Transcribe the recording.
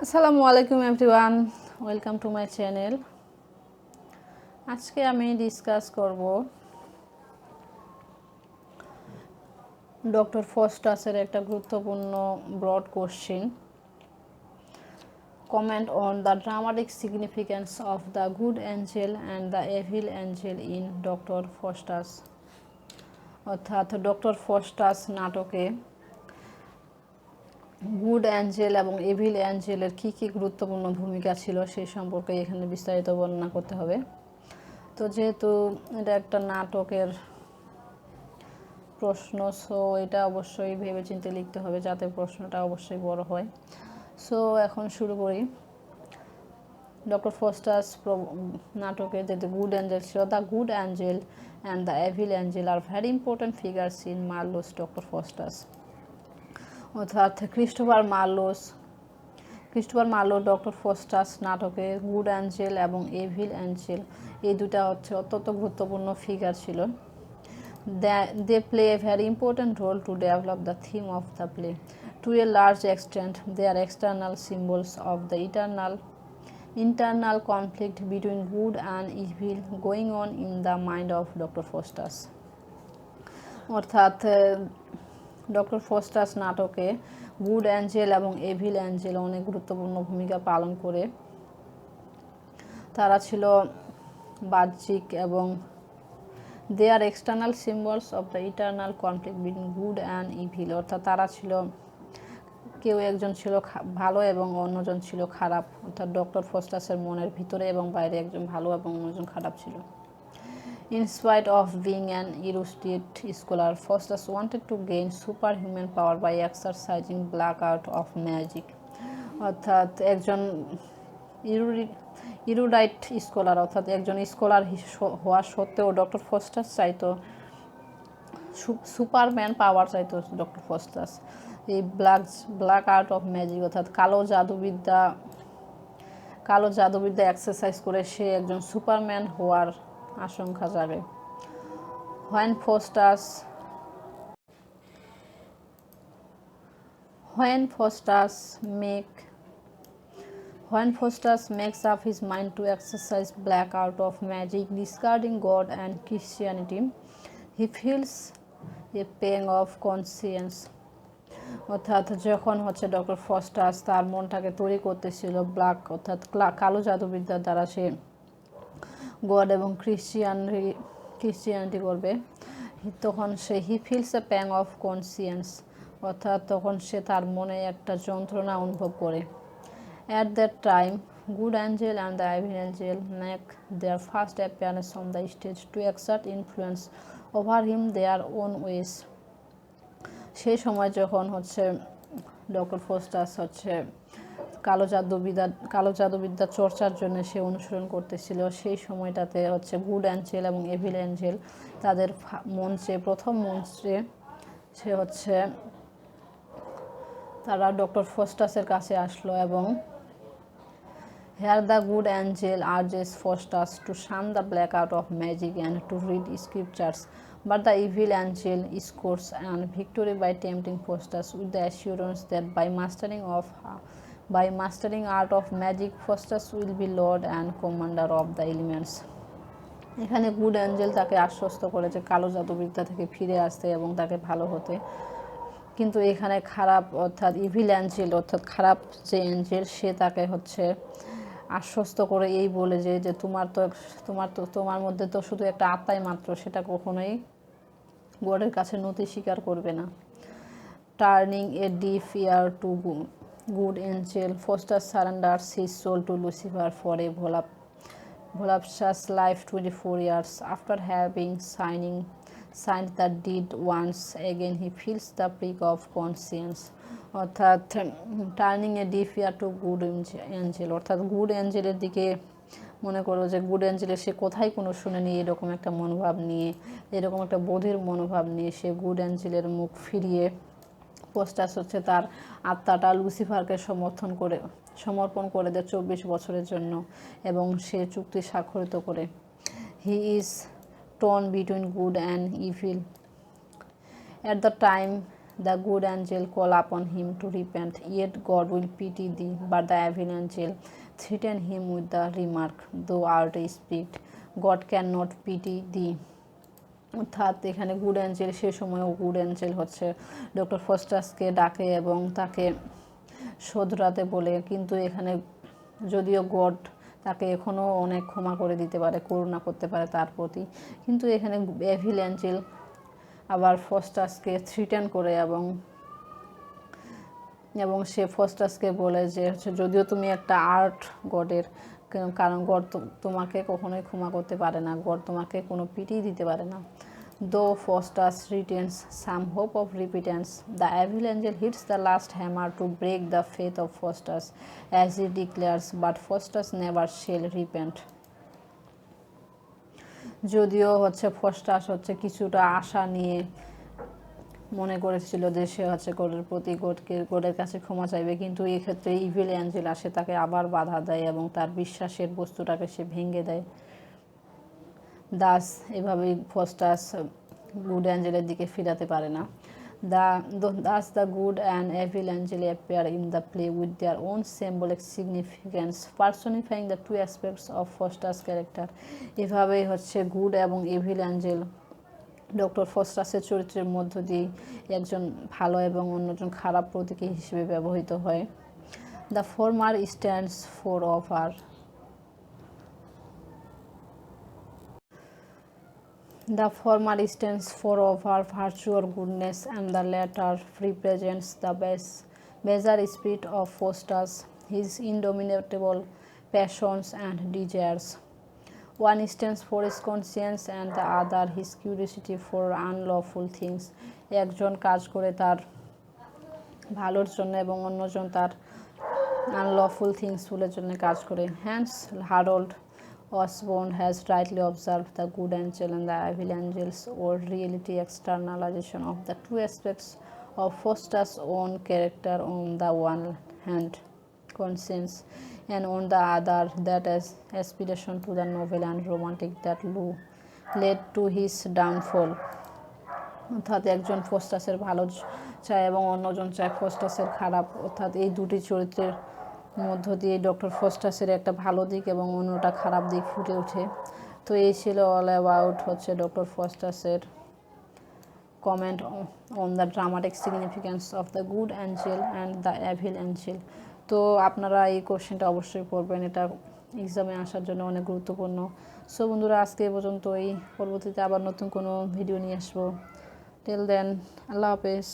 আসসালামু আলাইকুম everyone, welcome to my channel. আজকে আমি ডিসকাস করব ডক্টর ফস্টাসের একটা গুরুত্বপূর্ণ broad question, comment on the dramatic significance of the good angel and the evil angel in Doctor Faustus. অর্থাৎ ডক্টর ফস্টাস নাটকে গুড অ্যাঞ্জেল এবং এভিল অ্যাঞ্জেলের কী কী গুরুত্বপূর্ণ ভূমিকা ছিল সেই সম্পর্কে এখানে বিস্তারিত বর্ণনা করতে হবে। তো যেহেতু এটা একটা নাটকের প্রশ্ন, সো এটা অবশ্যই ভেবেচিন্তে লিখতে হবে যাতে প্রশ্নটা অবশ্যই বড় হয়। সো এখন শুরু করি। ডক্টর ফস্টাস নাটকে যে গুড অ্যাঞ্জেল ছিল, the good angel and the evil Angel are very important figures in Marlow's doctor Faustus. অর্থাৎ ক্রিস্টোফার মার্লো ডক্টর ফস্টাস নাটকে গুড অ্যাঞ্জেল এবং এভিল অ্যাঞ্জেল এই দুটা হচ্ছে অত্যন্ত গুরুত্বপূর্ণ ফিগার ছিল। They play a very important role to develop the theme of the play. To a large extent, they are external symbols of the internal conflict between good and evil going on in the mind of Dr. Faustus. অর্থাৎ doctor Faustus নাটকে good angel এবং evil angel অনেক গুরুত্বপূর্ণ ভূমিকা পালন করে। তারা ছিল বাহ্যিক এবং they are external symbols of the eternal conflict between good and evil. অর্থাৎ তারা ছিল, কেউ একজন ছিল ভালো এবং অন্যজন ছিল খারাপ। অর্থাৎ ডক্টর ফস্টাসের মনের ভিতরে এবং বাইরে একজন ভালো এবং অন্যজন খারাপ ছিল। In spite of being an erudite scholar, Faustus wanted to gain superhuman power by exercising black art of magic. অর্থাৎ একজন ইরুডাইট স্কলার, অর্থাৎ একজন স্কলার হওয়া সত্ত্বেও ডক্টর ফস্টাস চাইতো সুপারম্যান পাওয়ার চাইতো ডক্টর ফস্টাস। এই ব্ল্যাক আর্ট অফ ম্যাজিক অর্থাৎ কালো জাদুবিদ্যা এক্সারসাইজ করে সে একজন সুপারম্যান হওয়ার আশঙ্কা জাগে। When Faustus makes up his mind to exercise black art of magic, discarding God and Christianity, he feels a pang of conscience. অর্থাৎ যখন ডক্টর ফস্টাস তার মনটাকে তৈরি করতেছিল ব্ল্যাক অর্থাৎ কালো জাদুবিদ্যার দ্বারা সে গড এবং ক্রিশ্চিয়ানিটি করবে, তখন সে he feels a pang of conscience, অর্থাৎ তখন সে তার মনে একটা যন্ত্রণা অনুভব করে। At that time, good angel and the evil angel make their first appearance on the stage to exert influence over him their own ways. সেই সময় যখন ডক্টর ফস্টাস কালো জাদুবিদ্যা চর্চার জন্য সে অনুসরণ করতেছিল, সেই সময়টাতে গুড অ্যাঞ্জেল এবং এভিল অ্যাঞ্জেল তাদের প্রথম মঞ্চে সে তারা ডক্টর ফস্টাসের কাছে আসলো এবং Here the good angel urges Faustus to shun the black art of magic and to read scriptures, but the evil angel scores an victory by tempting Faustus with the assurance that by mastering art of magic, Faustus will be lord and commander of the elements. এখানে good Angel তাকে আশ্বস্ত করে যে কালো জাদুবিদ্যা থেকে ফিরে আসতে এবং তাকে ভালো হতে, কিন্তু এখানে খারাপ অর্থাৎ ইভিল অ্যাঞ্জেল অর্থাৎ খারাপ যে অ্যাঞ্জেল সে তাকে আশ্বস্ত করে এই বলে যে তোমার মধ্যে তো শুধু একটা আত্মাই মাত্র, সেটা কখনোই গডের কাছে নতি স্বীকার করবে না। Turning a deaf ear to good angel, Faustus surrenders his soul to Lucifer for a voluptuous life 24 years. After having signed the deed once again, he feels the prick of conscience. অর্থাৎ turning a deaf ear to good Angel, অর্থাৎ good অ্যাঞ্জেলের দিকে মনে করো যে good অ্যাঞ্জেলের সে কোথায় কোনো শুনেনি এরকম একটা মনোভাব নিয়ে, এরকম একটা বোধের মনোভাব নিয়ে সে গুড অ্যাঞ্জেলের মুখ ফিরিয়ে ফস্টাস তার আত্মাটা লুসিফারকে সমর্পণ করে দেয় 24 বছরের জন্য এবং সে চুক্তি স্বাক্ষরিত করে। He is torn between good and evil. At the time The good angel call upon him to repent, yet God will pity thee. But the evil angel threatened him with the remark, Thou art a spirit, God cannot pity thee. অর্থাৎ এখানে good Angel সে সময়ও good Angel হচ্ছে doctor ফস্টাসকে ডাকে এবং তাকে শোধরাতে বলে, কিন্তু এখানে যদিও গড তাকে এখনও অনেক ক্ষমা করে দিতে পারে, করুণা করতে পারে তার প্রতি, কিন্তু এখানে এভিল অ্যাঞ্জেল আবার ফস্টাসকে থ্রিটেন করে এবং সে ফস্টাসকে বলে যে হচ্ছে যদিও তুমি একটা আর্ট গডের, কারণ গড তোমাকে কখনোই ক্ষমা করতে পারে না, গড তোমাকে কোনো পিটি দিতে পারে না। Though Faustus retains some hope of repentance, the evil angel hits the last hammer to break the faith of Faustus, as he declares, but Faustus never shall repent. যদিও হচ্ছে ফস্টাস হচ্ছে কিছুটা আশা নিয়ে মনে করেছিল যে সে হচ্ছে গডের প্রতি গডের কাছে ক্ষমা চাইবে, কিন্তু এক্ষেত্রে ইভিল অ্যাঞ্জেল আসে তাকে আবার বাধা দেয় এবং তার বিশ্বাসের বস্তুটাকে সে ভেঙে দেয়। দাস এভাবেই ফস্টাস গুড অ্যাঞ্জেলের দিকে ফিরাতে পারে না। Thus the good and evil angel appear in the play with their own symbolic significance, personifying the two aspects of Faustus' character. এভাবেই হচ্ছে গুড এবং এভিল অ্যাঞ্জেল ডক্টর ফস্টাসের চরিত্রের মধ্য দিয়ে একজন ভালো এবং অন্যজন খারাপ প্রতীকী হিসেবে ব্যবহৃত হয়। The former stands for offer The former stands for our virtue or goodness, and the latter represents the baser spirit of Faustus, his indomitable passions and desires. One stands for his conscience and the other his curiosity for unlawful things. একজন কাজ করে তার ভালোর জন্য এবং অন্যজন তার unlawful থিংসগুলোর জন্য কাজ করে। Hence, Harold Osborne has rightly observed the good angel and the evil angels or reality externalization of the two aspects of Faustus' own character, on the one hand conscience, and on the other that aspiration to the novel and romantic that led to his downfall. অর্থাৎ একজন ফস্টাসের ভালো চায় এবং অন্যজন চায় ফস্টাসের খারাপ, অর্থাৎ এই দুটি চরিত্রের মধ্য দিয়ে ডক্টর ফস্টাসের একটা ভালো দিক এবং অন্যটা খারাপ দিক ফুটে ওঠে। তো এই ছিল অল অ্যাবাউট হচ্ছে ডক্টর ফস্টাসের comment on the dramatic significance of the good angel and the evil angel. তো আপনারা এই কোশ্চেনটা অবশ্যই পড়বেন, এটা এক্সামে আসার জন্য অনেক গুরুত্বপূর্ণ। সো বন্ধুরা, আজকে এই পর্যন্তই, পরবর্তীতে আবার নতুন কোনো ভিডিও নিয়ে আসবো। টিল দেন, আল্লাহ হাফেজ।